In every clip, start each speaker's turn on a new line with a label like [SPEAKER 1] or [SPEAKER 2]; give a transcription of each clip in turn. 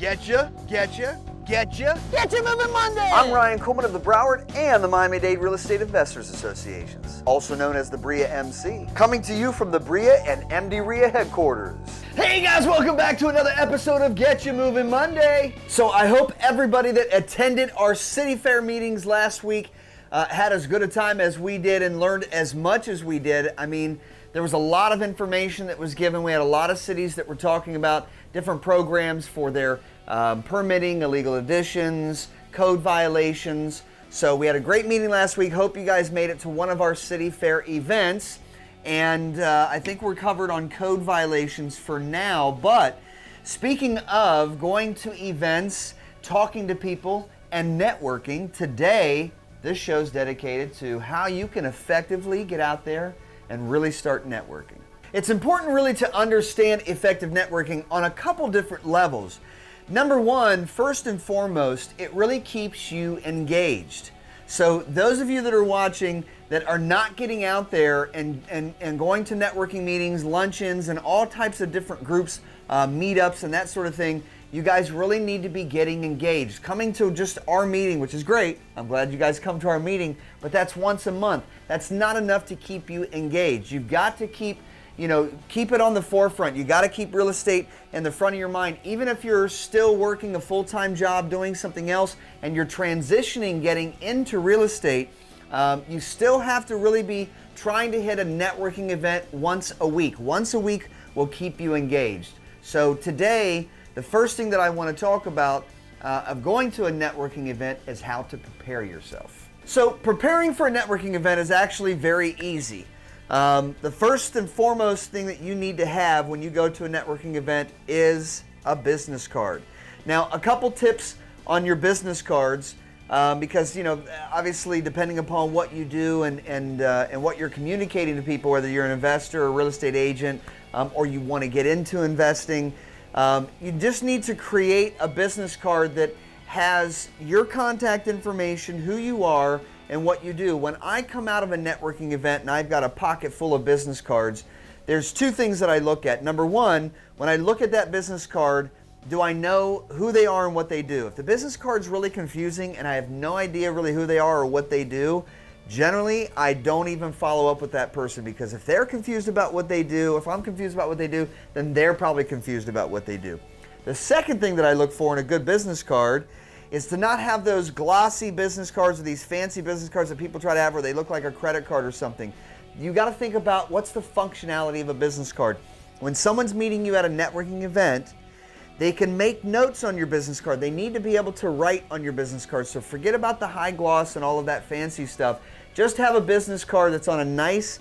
[SPEAKER 1] Getcha.
[SPEAKER 2] Moving Monday!
[SPEAKER 3] I'm Ryan Kuhlman of the Broward and the Miami-Dade Real Estate Investors Associations, also known as the BREIA MC, coming to you from the BREIA and MD-REIA headquarters.
[SPEAKER 1] Hey guys, welcome back to another episode of Get You Moving Monday. So I hope everybody that attended our city fair meetings last week had as good a time as we did and learned as much as we did. I mean, there was a lot of information that was given. We had a lot of cities that were talking about different programs for their permitting, illegal additions, code violations. So we had a great meeting last week. Hope you guys made it to one of our city fair events. And I think we're covered on code violations for now. But speaking of going to events, talking to people, and networking, today this show's dedicated to how you can effectively get out there and really start networking. It's important really to understand effective networking on a couple different levels. Number one, first and foremost, it really keeps you engaged. So those of you that are watching that are not getting out there and going to networking meetings, luncheons, and all types of different groups, meetups and that sort of thing, you guys really need to be getting engaged. Coming to just our meeting, which is great. I'm glad you guys come to our meeting, but that's once a month. That's not enough to keep you engaged. You've got to keep it on the forefront. You got to keep real estate in the front of your mind. Even if you're still working a full-time job doing something else and you're transitioning, getting into real estate, you still have to really be trying to hit a networking event once a week. Once a week will keep you engaged. So today, the first thing that I want to talk about of going to a networking event is how to prepare yourself. So preparing for a networking event is actually very easy. The first and foremost thing that you need to have when you go to a networking event is a business card. Now, a couple tips on your business cards, because obviously depending upon what you do and what you're communicating to people, whether you're an investor or a real estate agent, or you want to get into investing, you just need to create a business card that has your contact information, who you are, and what you do. When I come out of a networking event and I've got a pocket full of business cards, there's two things that I look at. Number one, when I look at that business card, do I know who they are and what they do? If the business card's really confusing and I have no idea really who they are or what they do, generally I don't even follow up with that person, because if they're confused about what they do, if I'm confused about what they do, then they're probably confused about what they do. The second thing that I look for in a good business card is to not have those glossy business cards or these fancy business cards that people try to have where they look like a credit card or something. You got to think about what's the functionality of a business card. When someone's meeting you at a networking event, they can make notes on your business card. They need to be able to write on your business card. So forget about the high gloss and all of that fancy stuff. Just have a business card that's on a nice,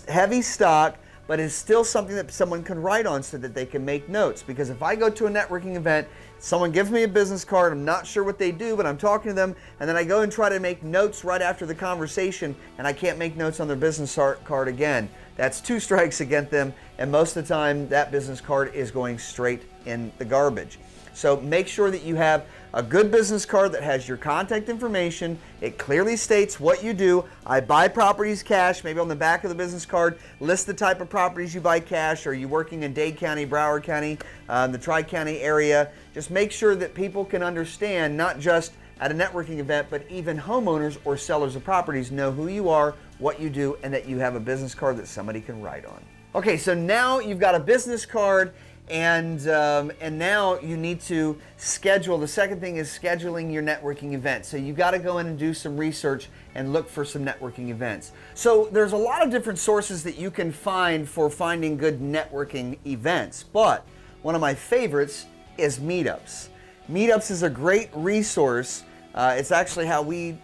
[SPEAKER 1] heavy stock, but is still something that someone can write on so that they can make notes. Because if I go to a networking event, someone gives me a business card, I'm not sure what they do, but I'm talking to them, and then I go and try to make notes right after the conversation, and I can't make notes on their business card again. That's two strikes against them, and most of the time that business card is going straight in the garbage. So make sure that you have a good business card that has your contact information. It clearly states what you do. I buy properties cash. Maybe on the back of the business card, list the type of properties you buy cash. Are you working in Dade County, Broward County, the Tri-County area? Just make sure that people can understand, not just at a networking event, but even homeowners or sellers of properties know who you are, what you do, and that you have a business card that somebody can write on. Okay, so now you've got a business card, and now you need to schedule. The second thing is scheduling your networking event. So you've got to go in and do some research and look for some networking events. So there's a lot of different sources that you can find for finding good networking events, but one of my favorites is meetups. Meetups is a great resource. It's actually how we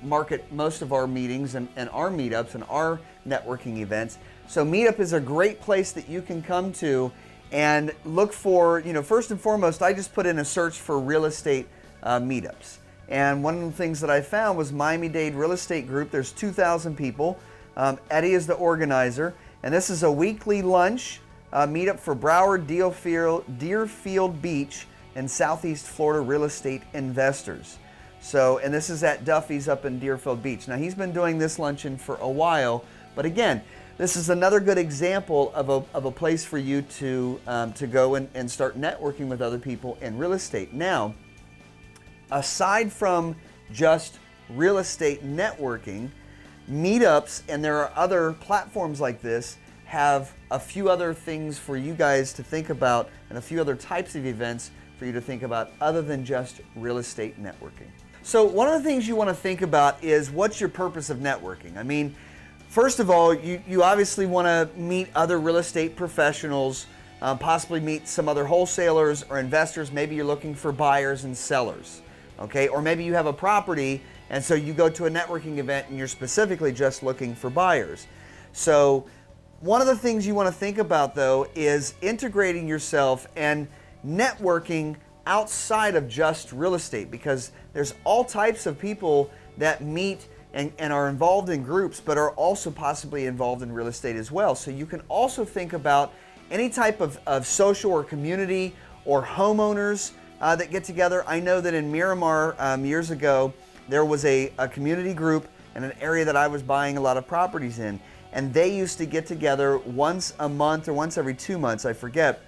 [SPEAKER 1] market most of our meetings and our meetups and our networking events. So Meetup is a great place that you can come to and look for, first and foremost, I just put in a search for real estate meetups. And one of the things that I found was Miami-Dade Real Estate Group. There's 2,000 people. Eddie is the organizer. And this is a weekly lunch meetup for Broward, Deerfield Beach, and Southeast Florida real estate investors. So, and this is at Duffy's up in Deerfield Beach. Now, he's been doing this luncheon for a while, but again, this is another good example of a place for you to go and start networking with other people in real estate. Now, aside from just real estate networking, meetups, and there are other platforms like this, have a few other things for you guys to think about and a few other types of events for you to think about other than just real estate networking. So one of the things you want to think about is, what's your purpose of networking? I mean, first of all, you obviously want to meet other real estate professionals, possibly meet some other wholesalers or investors. Maybe you're looking for buyers and sellers, okay? Or maybe you have a property and so you go to a networking event and you're specifically just looking for buyers. So one of the things you want to think about, though, is integrating yourself and networking outside of just real estate, because there's all types of people that meet and are involved in groups, but are also possibly involved in real estate as well. So you can also think about any type of social or community or homeowners that get together. I know that in Miramar years ago, there was a community group in an area that I was buying a lot of properties in. And they used to get together once a month or once every 2 months, I forget.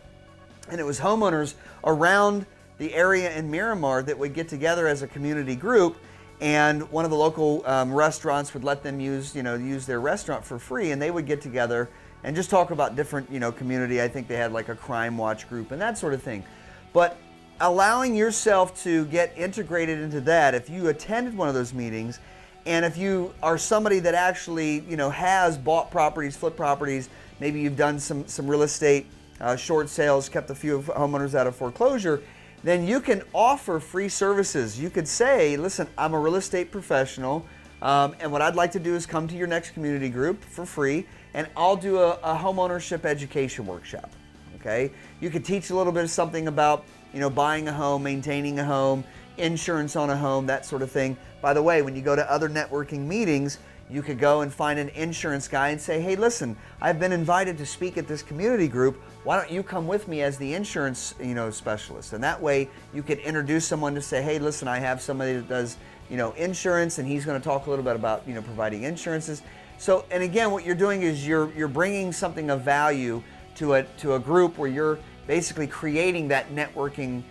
[SPEAKER 1] And it was homeowners around the area in Miramar that would get together as a community group. And one of the local restaurants would let them use their restaurant for free. And they would get together and just talk about different, community. I think they had like a crime watch group and that sort of thing. But allowing yourself to get integrated into that, if you attended one of those meetings, and if you are somebody that actually, has bought properties, flipped properties, maybe you've done some real estate short sales, kept a few homeowners out of foreclosure, then you can offer free services. You could say, listen, I'm a real estate professional, and what I'd like to do is come to your next community group for free, and I'll do a homeownership education workshop, okay? You could teach a little bit of something about, buying a home, maintaining a home, insurance on a home, that sort of thing. By the way, when you go to other networking meetings, you could go and find an insurance guy and say, hey, listen, I've been invited to speak at this community group. Why don't you come with me as the insurance, specialist? And that way you could introduce someone to say, hey, listen, I have somebody that does, insurance, and he's going to talk a little bit about, providing insurances. So, and again, what you're doing is you're bringing something of value to a group where you're basically creating that networking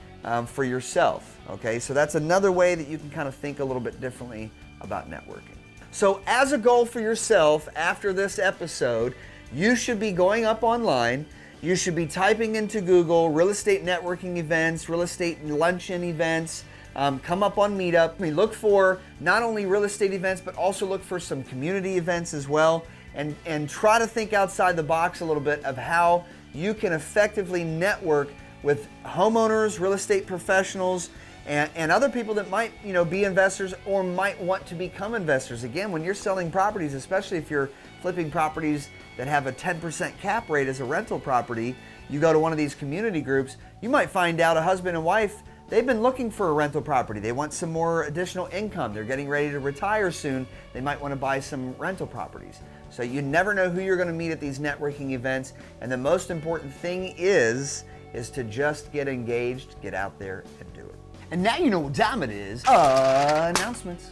[SPEAKER 1] for yourself. Okay, so that's another way that you can kind of think a little bit differently about networking. So as a goal for yourself after this episode, you should be going up online. You should be typing into Google real estate networking events, real estate luncheon events. Come up on Meetup. I mean, look for not only real estate events, but also look for some community events as well. And try to think outside the box a little bit of how you can effectively network with homeowners, real estate professionals, and other people that might, be investors or might want to become investors. Again, when you're selling properties, especially if you're flipping properties that have a 10% cap rate as a rental property, you go to one of these community groups, you might find out a husband and wife, they've been looking for a rental property. They want some more additional income. They're getting ready to retire soon. They might want to buy some rental properties. So you never know who you're going to meet at these networking events. And the most important thing is to just get engaged, get out there and do it. And now you know what time it is. Announcements.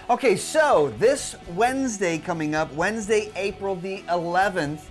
[SPEAKER 1] Okay, so this Wednesday coming up, Wednesday, April the 11th,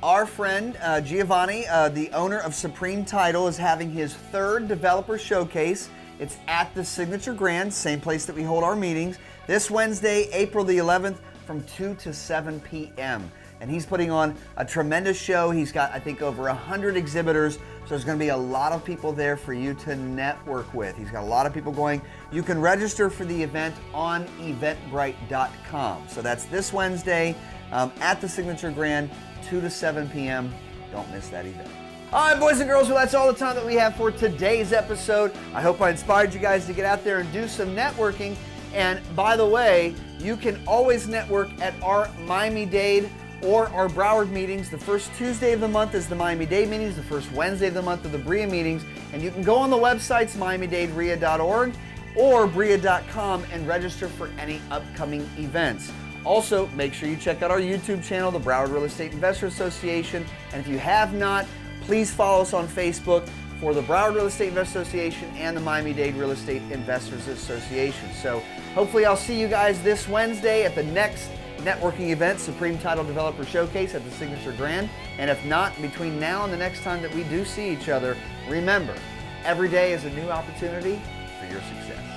[SPEAKER 1] our friend Giovanni, the owner of Supreme Title, is having his third developer showcase. It's at the Signature Grand, same place that we hold our meetings, this Wednesday, April the 11th, from 2 to 7 p.m. And he's putting on a tremendous show. He's got, I think, over 100 exhibitors. So there's going to be a lot of people there for you to network with. He's got a lot of people going. You can register for the event on eventbrite.com. So that's this Wednesday at the Signature Grand, 2 to 7 p.m. Don't miss that event. All right, boys and girls, well, that's all the time that we have for today's episode. I hope I inspired you guys to get out there and do some networking. And by the way, you can always network at our Miami-Dade or our Broward meetings. The first Tuesday of the month is the Miami-Dade meetings. The first Wednesday of the month are the BREIA meetings. And you can go on the websites, miamidaderea.org or BREIA.com, and register for any upcoming events. Also, make sure you check out our YouTube channel, the Broward Real Estate Investor Association. And if you have not, please follow us on Facebook for the Broward Real Estate Investors Association and the Miami-Dade Real Estate Investors Association. So hopefully I'll see you guys this Wednesday at the next networking event, Supreme Title Developer Showcase at the Signature Grand. And if not, between now and the next time that we do see each other, remember, every day is a new opportunity for your success.